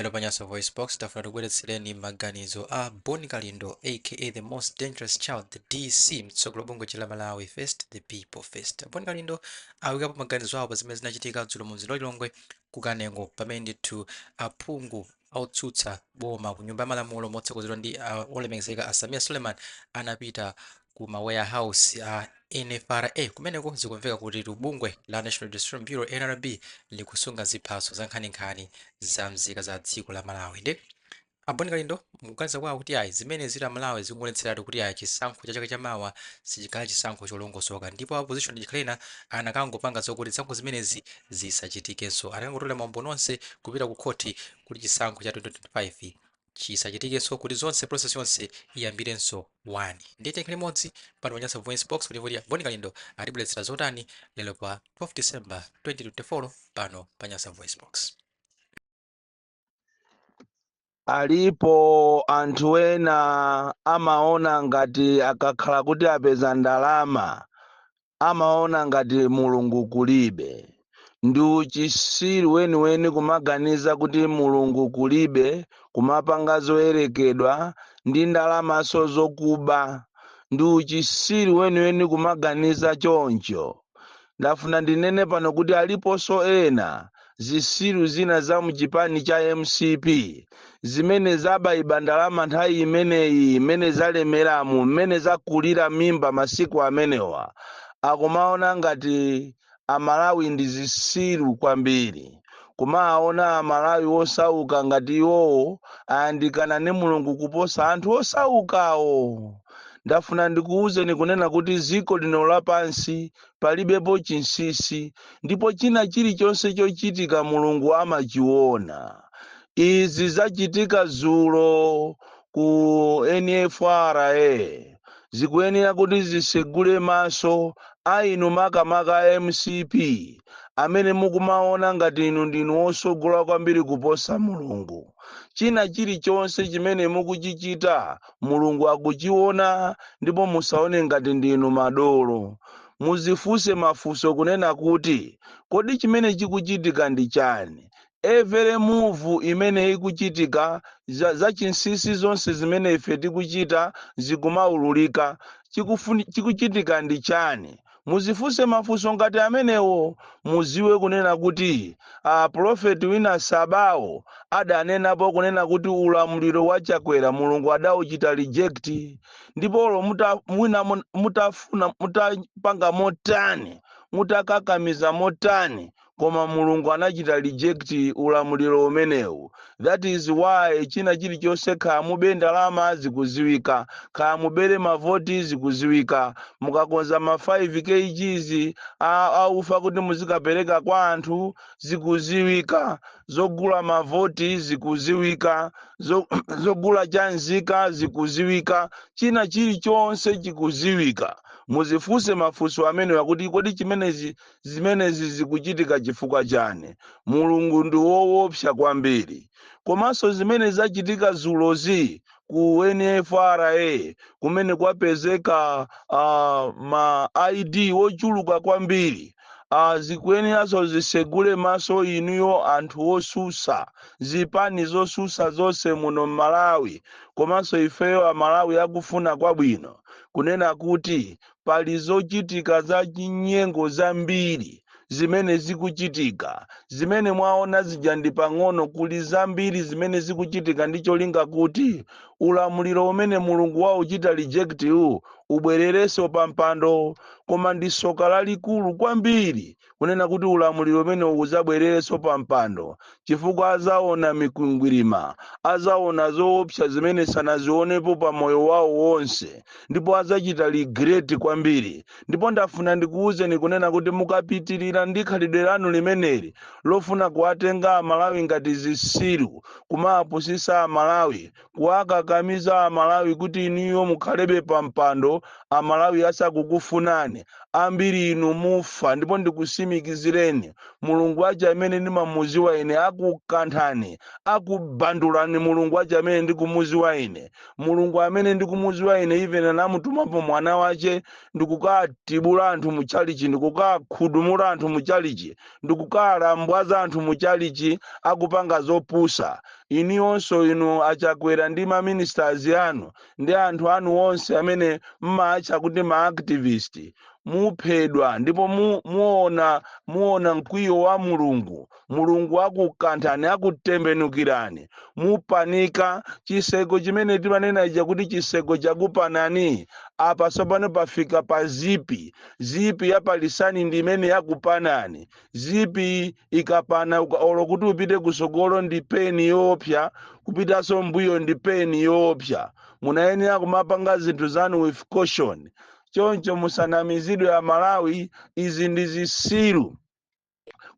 Lero Panyasa Voice Box tafuna tibweretsereni maganizo a Boni Kalindo aka the most dangerous child, the DC mtsogolo bungwe la Malawi First the People First. Boni Kalindo awikapo maganizo awo pa zimene zinachitika dzulo mu mzinda wa Lilongwe kukanengo pamene ndithu aphungu otsutsa boma ku nyumba ya malamulo motsogozedwa ndi olemekezeka a Samia Suleiman anapita ku ma warehouse a NFRA kumeneko zikumveka kuti bungwe la National Registration Bureau NRB likusunga ziphaso za nkhaninkhani za mzika za dziko la Malawi. Ndi Boni Kalindo mukuganiza kwawo kuti ayi zimene zili Malawi zikungonetseratu kuti ayi chisankho cha chaka chamawa sichikhala chisankho cholongosoka, ndipo opposition ichikhalena anakangopanga zokuti zisankho zimenezi zisachitikenso, anakangotolera maumbo nonse kupita ku khoti kuti chisankho cha 2025 chisachitikenso, kuti zonse process yonse iyambirenso 1. Ndi tenkhani limodzi pano Panyasa Voice Box kuti Boni Kalindo atibweretsera zotani lero pa 12 December 2024 pano Panyasa Voice Box. Alipo anthu ena amaona ngati akakhala kuti apeza ndalama amaona ngati mulungu kulibe. Ndi uchisiru weniweni kumaganiza kuti mulungu kulibe, kumapanga zoyerekedwa ndi ndalamaso zokuba. Ndi uchisiru weniweni kumaganiza choncho. Ndafuna ndinene pano kuti aliponso ena zisiru zina za mchipani cha MCP zimene zabayiba ndalama nthawi imeneyi, imene zalemeramu, imene zakulira mimba masiku amenewa, akumaona ngati Amalawi ndi zisiru kwambiri. Kumaona Amalawi osauka ngati iwowo ayandikana ndi mulungu kuposa anthu osaukawo. Ndafuna ndikuwuzeni kunena kuti ziko lino lapansi palibepo chinsisi, ndipo china chilichonse chochitika mulungu amachiona. Izi zachitika dzulo ku NFRA zikuyenera kuti zisegule maso ainu makamaka MCP amene mukumaona ngati inu ndinu osogola kwambiri kuposa mulungu. China chilichonse chimene mukuchichita mulungu akuchiona, ndipo musaone ngati ndinu madolo. Muzifunse mafunso kunena kuti kodi chimene chikuchitika ndi chani. Every move imene ikuchitika za chinsisi zonse zimene ife tikuchita zikumaululika, chikuchitika ndi chani. Muzifunse mafunso ngati amenewo, muziwe kunena kuti Prophet wina Sabawo adanenapo kunena kuti ulamuliro wachakwera mulungu adauchita reject. Ndipo mutafuna mutapanga motani, mutakakamiza motani, koma mulungu anachita reject ulamuliro umenewu. That is why china chilichonse kaya mube ndalama zikuziwika, kaya mubere mavoti zikuziwika, mukakonza ma 5 kgs aufa kuti muzikapereka kwa anthu zikuziwika, zogula mavoti zikuziwika, zogula chanzika zikuziwika, china chilichonse chikuziwika. Muzifunse mafunso amene yakuti kodi zimenezi zikuchitika chifukwa chani. Mulungu ndi woopsa kwambiri. Komanso zimene zachitika zulozi ku NFRA kumene kwapezeka ma ID wochuluka kwambiri, zikuyeneranso zisegule maso inuyo anthu osusa, zipani zosusa zonse muno Malawi. Komanso ifeyo Amalawi akufuna kwabwino kunena kuti pali zochitika za chinyengo zambiri zimene zikuchitika, zimene mwaona zija ndi pang'ono, kuli zambiri zimene zikuchitika ndi cholinga kuti ulamuliro umene mulungu wauchita reject ubwererenso pa mpando. Koma ndi soka lalikulu kwambiri kunena kuti ulamuliro umene uzabwererenso pa mpando, chifukwa azaona mikwingwirima, azaona zoopsa zimene sanazionepo pa moyo wawo wonse, ndipo azachita regret kwambiri. Ndipo ndafuna ndikuwuzeni kunena kuti mukapitirira ndi khalidwe lanu limeneli lofuna kuwatenga Amalawi ngati zisiru, kumapusisa Amalawi, kuwakakamiza Amalawi kuti iniyo mukhalebe pa mpando, Amalawi asakukufunani, ambiri inu mufa, ndipo ndikusimikizireni mulungu aja amene ndimamuziwa ine akukanthani, akubandulani. Mulungu aja amene ndikumuziwa ine, mulungu amene ndikumuziwa ine even anamutumapo mwana wace ndikukatibula anthu muchalichi, ndikukakhudumula anthu muchalichi, ndikukalambwaza anthu muchalichi akupanga zopusa. Iniyonso inu achakwera ndi maministers anu ndi anthu anu onse amene mmaatcha kuti ma-activist, muphedwa ndipo muona mkwiyo wa mulungu akukanthani, akutembenukirani, mupanika. Chiseko chimene timanena ija kuti chiseko chakupanani, apa tsopano pafika pa zipi ya palisani ndi imene yakupanani. Zipi ikapana olo kuti upite kusogolo ndi peni yoopsa, kupitanso mbuyo ndi peni yoopsa. Munayenera kumapanga zinthu zanu with caution. Choncho musanamizidwe a Malawi, izi ndi zisilu.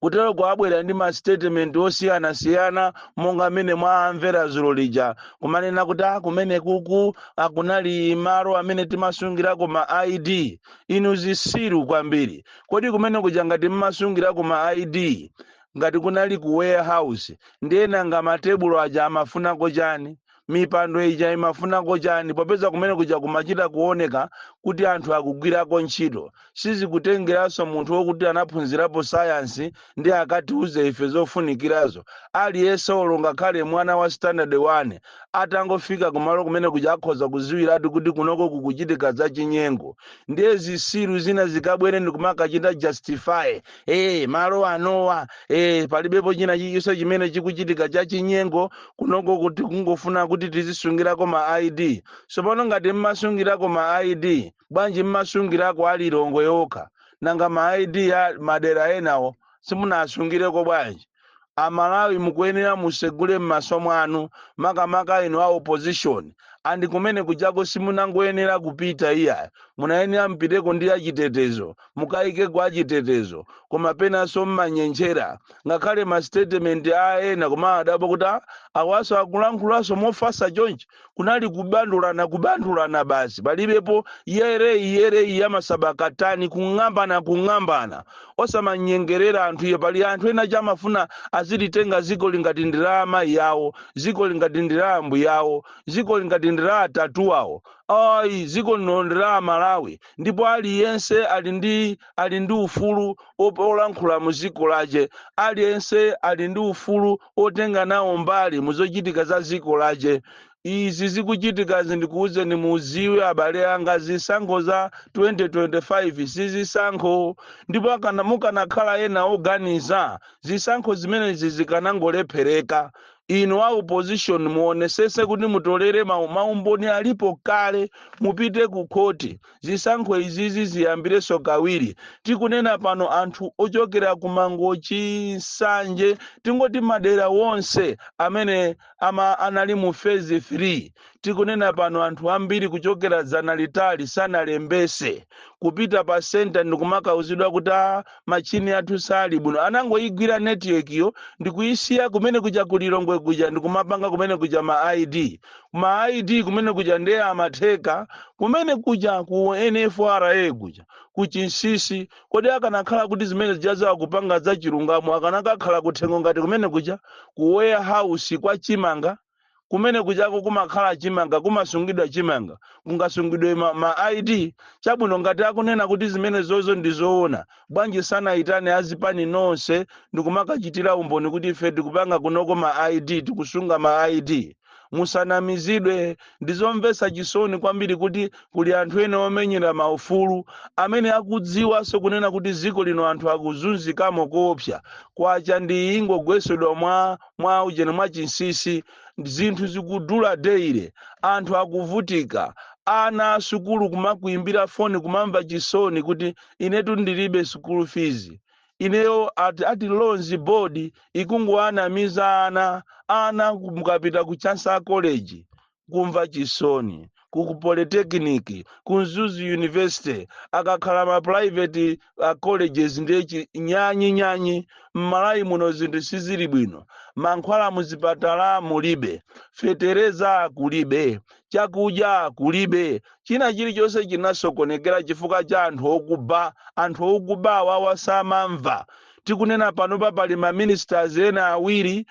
Kutero kwabwera ndi ma statement osiyanasiyana monga amene mwamvera zulo lija, kumanena kuti kumene kuku akunali malo amene timasungirako ma ID. Inu zisilu kwambiri. Kodi kumene kuja ngati mmasungirako ma ID, ngati kunali ku warehouse, ndiyena nga matebulo aja amafunako chani, mipando ija imafunako chani, popeza kumene kuja kumachita kuoneka kuti anthu akugwirako ntchito. Sizikutengeranso munthu wokuti anaphunzirapo sayansi ndi akatiuze ife zofunikirazo. Aliyense olo ngakhale mwana wa standard 1 atangofika kumalo kumene kuja akhoza kuziwiratu kuti kunoko kukuchitika za chinyengo. Ndiye zisilu zina zikabwere ndikumakachita justify, malo anowa palibepo china chilichonse chimene chikuchitika cha chinyengo, kunoko kuti kungofuna kuti tizisungirako ma ID. Tsopano ngati mmasungirako ma ID, bwanji mmasungirako alilongo yokha, nanga ma ID ya madera enawo simunasungireko bwanji? Amalawi mukuyenera musegule m'maso mwanu, makamaka inu a opposition, andi kumene kujako simunangoyenera kupita iya. Munayenera mpiteko ndi achitetezo, mukayikeko achitetezo, koma penanso mmanyenchera. Ngakhale ma statement a ena koma adabo kuti awaso akulankhulaso mofasa chonchi, kunali kubandulana basi, palibepo yere ya masabakatani, kung'ambana osamanyengerera anthu iyo. Pali anthu ena chamafuna azilitenga ziko lingati ndila amayi yawo, ziko lingati ndila ambuye yawo, ziko lingati ndila atatu awo. Ziko linondera Malawi, ndipo aliyense ali ndi ufulu olankhula mu ziko laje, aliyense ali ndi ufulu otenga nawo mbali muzochitika za ziko laje. Izi zikuchitika ndikuuzeni muziwe abale anga, zisankho za 2025 sizisankho, ndipo mukanakhala ena oganiza zisankho zimenezi zikanangolephereka. Inu wa opposition muonesese kuti mutolere maumboni alipo kale, mupite ku koti, zisankho izizi ziyambireso kawiri. Tikunena pano anthu ochokera kumangochi, Nsanje, tingoti madera wonse amene anali mu phase 3. Tikunena pano anthu ambiri kuchokera Zanalitali sanalembese, kupita pa center ndikumakauzidwa kuti machini athu sali bwino, anangoyigwira network yo ndikuyisiya kumene kuja kulilongwe kuja ndikumapanga kumene kuja ma ID. Ma ID kumene kuja ndiye amatheka, kumene kuja ku NFRA kuja kuchinsisi. Kodi akanakhala kuti zimene zijaza kupanga za chilungamo, akanakakhala kuthengo ngati kumene kuja ku warehouse kwa Chimanga, kumene kujako kumakhala Chimanga, kumasungidwa Chimanga, kungasungidwe ma ID. Chabwino ngati akunena kuti zimene zozo ndizoona, bwanji sanayitane azipani nonse ndikumakachitira umboni kuti ife tikupanga kunoko ma ID, tikusunga ma ID. Musanamizidwe. Ndizomvetsa chisoni kwambiri kuti kuli anthu ena omenyera maufulu amene akudziwanso kunena kuti ziko lino anthu akuzunzikamo koopsa, kwacha ndi ingogwesedwa mwa ujene mwa chinsisi. Zinthu zikudula deire, anthu akuvutika, ana sukulu kumakuimbira foni kumamva chisoni kuti inetu ndilibe school fees. Ineyo ati loans board ikungoanamiza ana mukapita ku Chansa College kumva chisoni. ku polytechnic ku Mzuzu University akakhala ma private colleges ndi nyanyi m'Malawi muno zinthu sizili bwino. Mankhwala muzipatala mulibe, fetereza kulibe, chakudya kulibe, china chilichonse chinasokonekera chifukwa cha anthu okuba. Anthu okuba awawa samamva. Tikunena panopa pali ma ministers ena awiri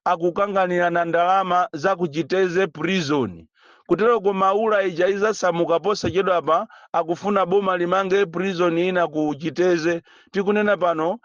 akukanganirana ndalama za kuchiteze prison. Kutero kumaula ija izasamuka posachedwapa akufuna boma limange prison ina kuchiteze. Tikunena pano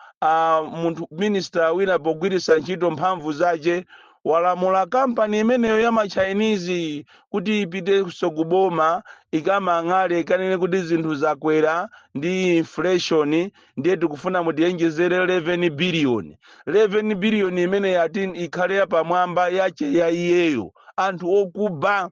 munthu minister wina pogwiritsa ntchito mphamvu zace walamula kampani imeneyo ya Chinese kuti ipite kuboma ikamang'ale ikanene kuti zinthu zakwera ndi inflation, ndiye tikufuna mutiyonjezere 11 billion. 11 billion imene yati ikhale yapamwamba yace ya iyeyo. Anthu okuba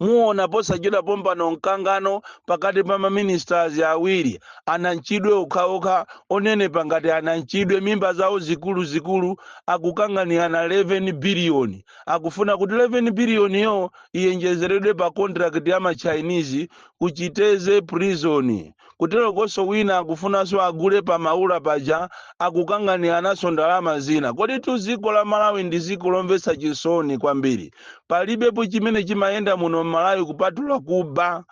muona posachedwa pompano mkangano pakati pa maministers awiri, ananchidwe okhaokha onenepa ngati ananchidwe mimba zawo zikulu akukanganirana 11 billion. Akufuna kuti 11 billion yo iyenjezeredwe pa contract ya Chinese kuchiteze prison. Kutero koso wina akufunanso agule pa maula paja akukanganiranaso ndalama zina. Kodi dziko la Malawi ndi dziko lomvetsa chisoni kwambiri. Palibepo chimene chimayenda muno Malawi kupatula kuba.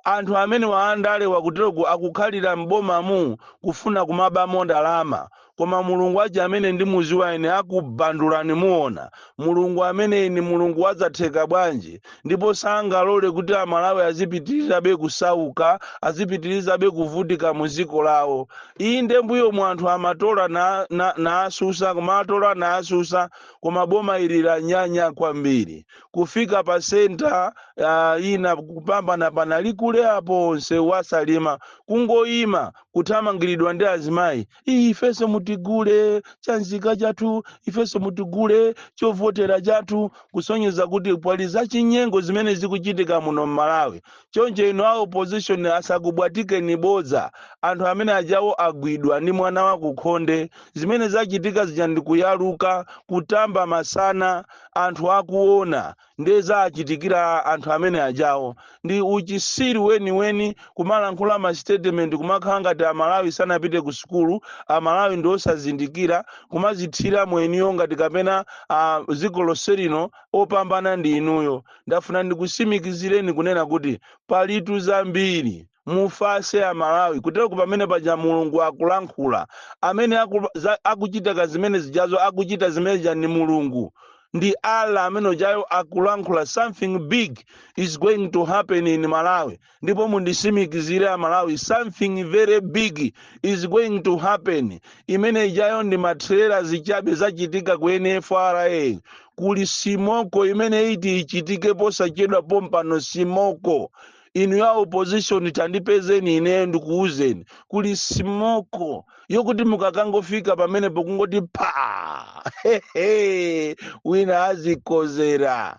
Anthu amene waandale wakutero akukhalira m'bomamu kufuna kumabamo ndalama. Koma mulungu aja amene ndi muziwa ine akubandulani muona. Mulungu amene ni mulungu wadzatheka bwanji. Ndipo sangalole kuti Amalawi azipitirizabe kusauka, azipitirizabe kuvutika mu dziko lawo. Inde mbuyo mu anthu amatola na asusa, kumatola na asusa, koma boma ilira nyanya kwambiri. Kufika pa senta ina kupambana panalikule apo nsewu wasalima, kungoyima kuthamangiridwa ndi azimayi. Ifeso mutigule chanzika chatu, ifeso mutigule chovotera chatu, kusonyeza kuti pali zachinyengo zimene zikuchitika muno Malawi. Chonje ino a opposition asakubwatike ni bodza. Anthu amene ajawo agwidwa ndi mwana wa kukhonde. Zimene zachitika zija ndikuyaluka, kutamba masana, anthu akuona. Ndeza achitikira anthu amene ajawo. Ndi uchisiri weni kumalankhula ma statement kumakhala ngati Amalawi sanapite ku sukulu, Amalawi ndosazindikira, kumazithira mweniyo ngati kapena dziko lonse lino opambana ndi inuyo. Ndafuna ndikusimikizireni kunena kuti palitu zambiri mufase Amalawi kutero kupamene paja mulungu akulankhula. Amene akuchita zimene zijazo akuchita zimene zija ni mulungu. Ndi Allah amene ujayo akulankhula. Something big is going to happen in Malawi. Ndipo mundisimikizire Malawi, something very big is going to happen. Imene ijayo ndi matrela zichabe zachitika ku NFRA. Kuli simoko imene iti ichitike posachedwa pompano simoko. Inu ya opposition tandipezeni ine ndikuuzeni. Kuli simoko yokuti mukakangofika pamene pokungoti pa wina azikozera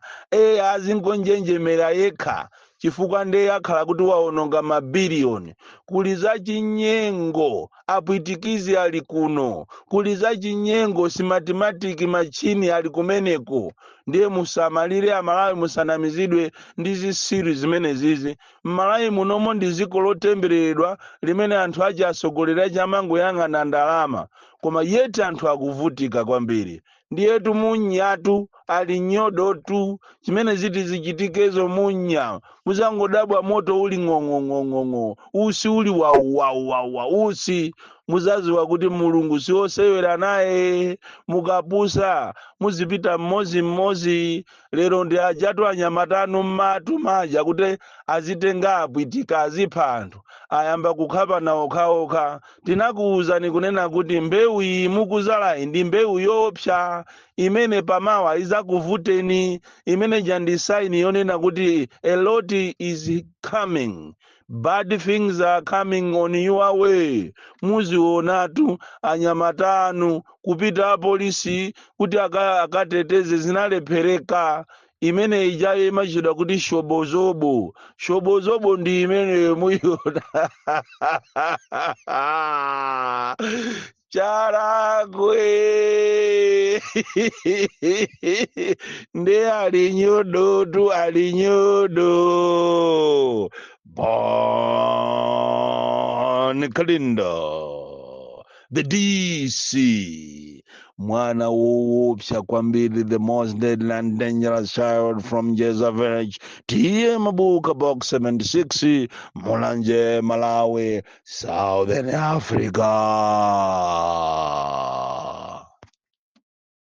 azingonjenjemera yekha chifukwa ndiye akhala kuti waononga mabiliyoni. Kuli zachinyengo apwitikizi ali kuno, kuli zachinyengo simatematiki machini ali kumeneko. Ndiye musamalire Amalawi, musanamizidwe ndi zisiri zimene zizi. Malawi munomo ndi dziko lotembereredwa limene anthu aja asogolera chamango yang'ana ndalama, koma yeti anthu akuvutika kwambiri. Ndiyetu munyatu ali nyodo tu chimene ziti zichitikezo munya. Muzangodabwa moto uli ng'ong'ong'ong'ong'o, usi uli wa usi. Muzaziwa kuti mulungu siosewera naye. Mukapusa muzipita mmozi. Lero ndi ajatu anyamatanu mmatu maja kuti azitenga apwitika azipha anthu. Ayamba kukhapa na okhaokha. Tinakuwuzani kunena kuti mbewu iyi mukuzalayi ndi mbewu yopsa imene pamawa izakuvuteni, imene jandisaini yonena kuti a lot is coming. Bad things are coming on your way. Muzionatu anyamatanu kupita polisi kuti akateteze zinalephereka. Imene ijayo imachidwa kuti shobozobo. Shobozobo ndi imene muyona. Charagwe. nde alinyodo tu alinyodo Bon Kalindo the DC mwana woopsa kwambiri the most deadly and dangerous child from Jeza Village tiye mabuka box 76 Mulanje Malawi Southern Africa